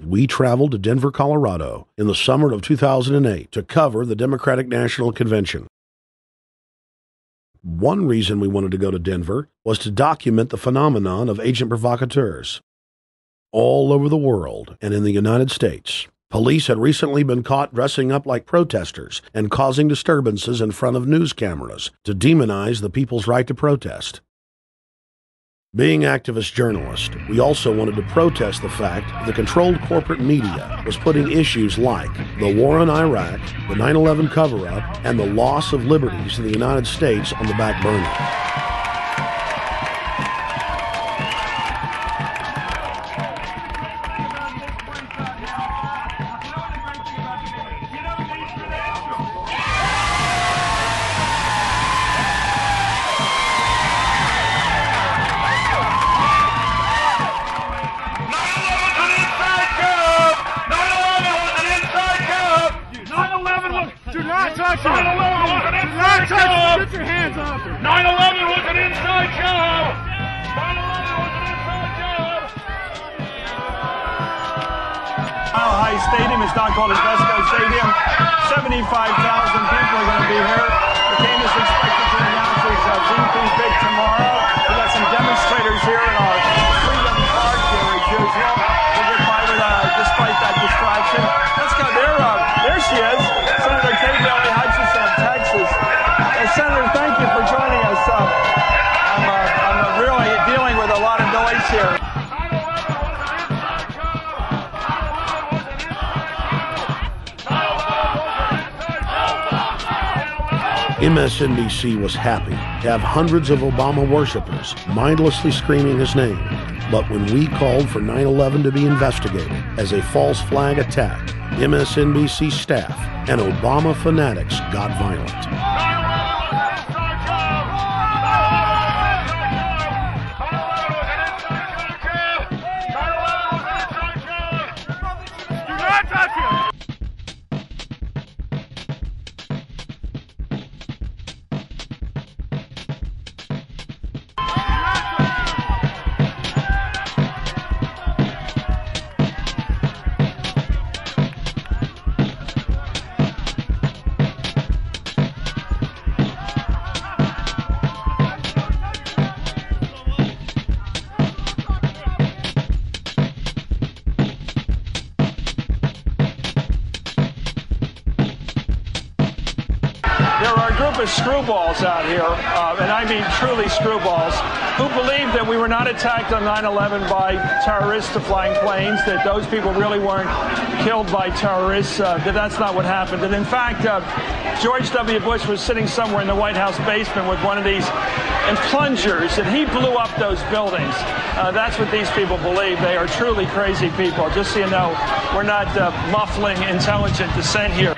we traveled to Denver, Colorado in the summer of 2008 to cover the Democratic National Convention. One reason we wanted to go to Denver was to document the phenomenon of agent provocateurs. All over the world and in the United States, police had recently been caught dressing up like protesters and causing disturbances in front of news cameras to demonize the people's right to protest. Being activist journalists, we also wanted to protest the fact that the controlled corporate media was putting issues like the war in Iraq, the 9/11 cover-up, and the loss of liberties in the United States on the back burner. Get your hands off her. 9/11 was an inside job. 9/11 was an inside job. Mile High Stadium is now called Invesco Stadium. 75,000 people are going to be here. The game is expected to announce its VP pick tomorrow. We've got some demonstrators here in our Freedom Park here as usual. We'll get by with despite that distraction. Let's go there she is, Senator Kay Bailey Hutchinson of Texas. Senator, thank you for joining us. I'm really dealing with a lot of noise here. MSNBC was happy to have hundreds of Obama worshipers mindlessly screaming his name. But when we called for 9/11 to be investigated as a false flag attack, MSNBC staff and Obama fanatics got violent. Screwballs out here, and I mean truly screwballs, who believe that we were not attacked on 9/11 by terrorists flying planes, that those people really weren't killed by terrorists, that that's not what happened. And in fact, George W. Bush was sitting somewhere in the White House basement with one of these plungers, and he blew up those buildings. That's what these people believe. They are truly crazy people. Just so you know, we're not muffling intelligent dissent here.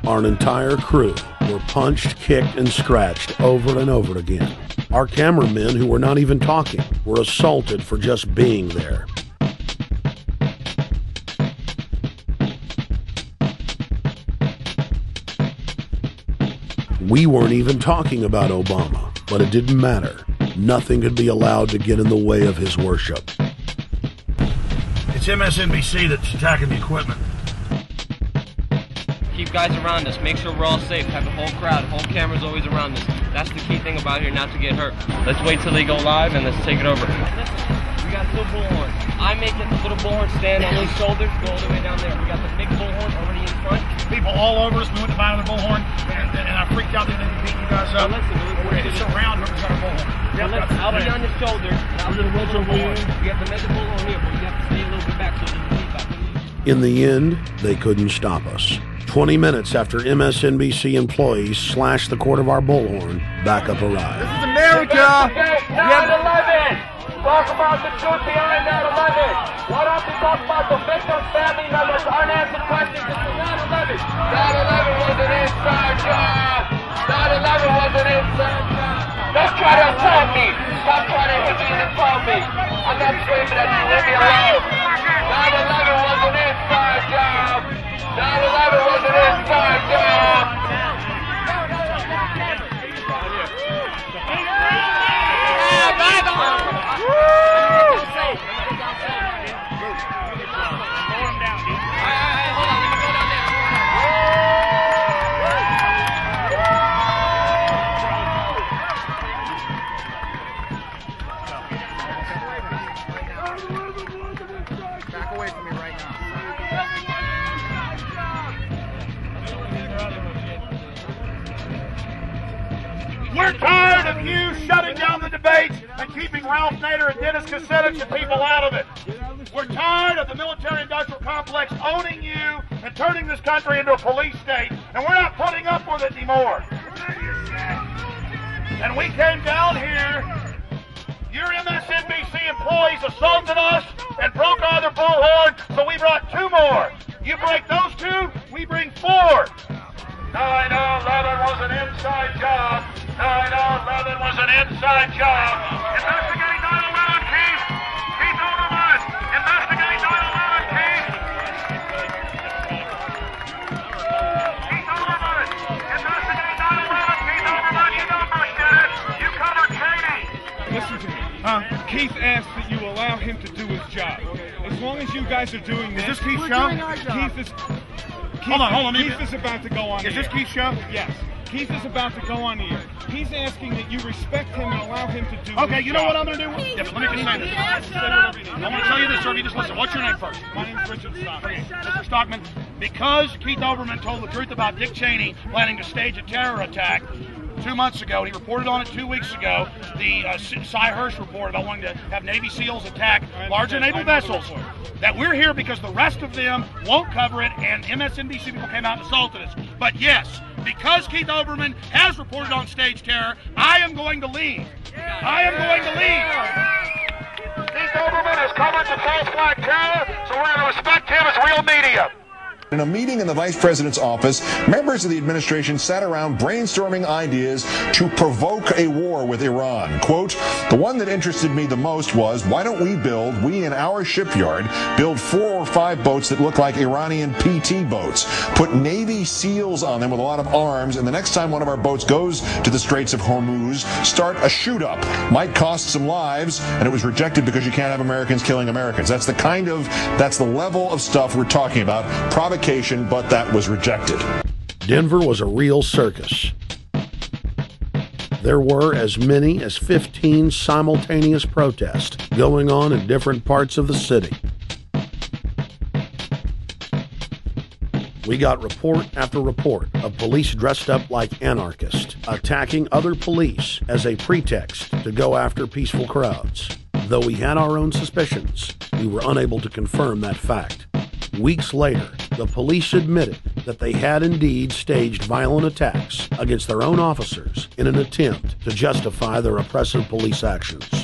Our entire crew were punched, kicked, and scratched over and over again. Our cameramen, who were not even talking, were assaulted for just being there. We weren't even talking about Obama, but it didn't matter. Nothing could be allowed to get in the way of his worship. It's MSNBC that's attacking the equipment. Keep guys around us. Make sure we're all safe. Have the whole crowd, whole camera's always around us. That's the key thing about here, not to get hurt. Let's wait till they go live and let's take it over. We got two bullhorns. I make the little bullhorn stand on these shoulders, go all the way down there. We got the big bullhorn already in front. People all over us. We went to buy another bullhorn, and I freaked out that they beat you guys up. It's around whoever's got a bullhorn. I'll be on your shoulder. I'll do the bullhorn. You have to make a bullhorn here, but you have to stay a little bit back so you can keep up. In the end, they couldn't stop us. 20 minutes after MSNBC employees slashed the cord of our bullhorn, backup arrived. This is America! 9/11! Talk about the truth behind 9/11! Why don't we talk about the victims' family members' unanswered questions? This is 9/11! 9/11 was an inside job! 9/11 was an inside job! Don't try to attack me! I'm not screaming at you. Leave me alone. 9/11 was an inside job. 9/11 was an inside job. Back away from me right now. We're tired of you shutting down the debates and keeping Ralph Nader and Dennis Kucinich and people out of it. We're tired of the military-industrial complex owning you and turning this country into a police state, and we're not putting up with it anymore. And we came down here, your MSNBC employees assaulted us and broke either bullhorn, so we brought 2 more. You break those 2, we bring 4. 9/11 was an inside job. 9/11 was an inside job. Investigate 9/11, Keith. Keith Olbermann. Investigate 9/11, Keith. Keith Olbermann. Investigate 9/11, Keith Olbermann. You know Bush did it. You covered Cheney. Listen to me. Keith asked that you allow him to do his job. As long as you guys are doing this. Is this Keith's show? Keith is. Hold on. Keith is about to go on Is this air. Keith's show? Yes. Keith is about to go on the air. He's asking that you respect him and allow him to do his Okay, you know job. what I'm going to do? Yeah, but let me just say this. I'm going to tell you this, sir. You just listen. What's your name first? My name's Richard Stockton. Okay, Mr. Stockman, because Keith Olbermann told the truth about Dick Cheney planning to stage a terror attack 2 months ago, and he reported on it 2 weeks ago, the Cy Hirsch report about wanting to have Navy SEALs attack larger naval vessels, that we're here because the rest of them won't cover it, and MSNBC people came out and assaulted us. But yes, because Keith Olbermann has reported on stage terror, I am going to leave. I am going to leave. Keith Olbermann has covered the false flag terror, so we're going to respect him as real media. In a meeting in the vice president's office, members of the administration sat around brainstorming ideas to provoke a war with Iran. Quote, the one that interested me the most was, why don't we in our shipyard, build 4 or 5 boats that look like Iranian PT boats, put Navy SEALs on them with a lot of arms, and the next time one of our boats goes to the Straits of Hormuz, start a shoot-up. Might cost some lives, and it was rejected because you can't have Americans killing Americans. That's the level of stuff we're talking about. But that was rejected. Denver was a real circus. There were as many as 15 simultaneous protests going on in different parts of the city. We got report after report of police dressed up like anarchists, attacking other police as a pretext to go after peaceful crowds. Though we had our own suspicions, we were unable to confirm that fact. Weeks later, the police admitted that they had indeed staged violent attacks against their own officers in an attempt to justify their oppressive police actions.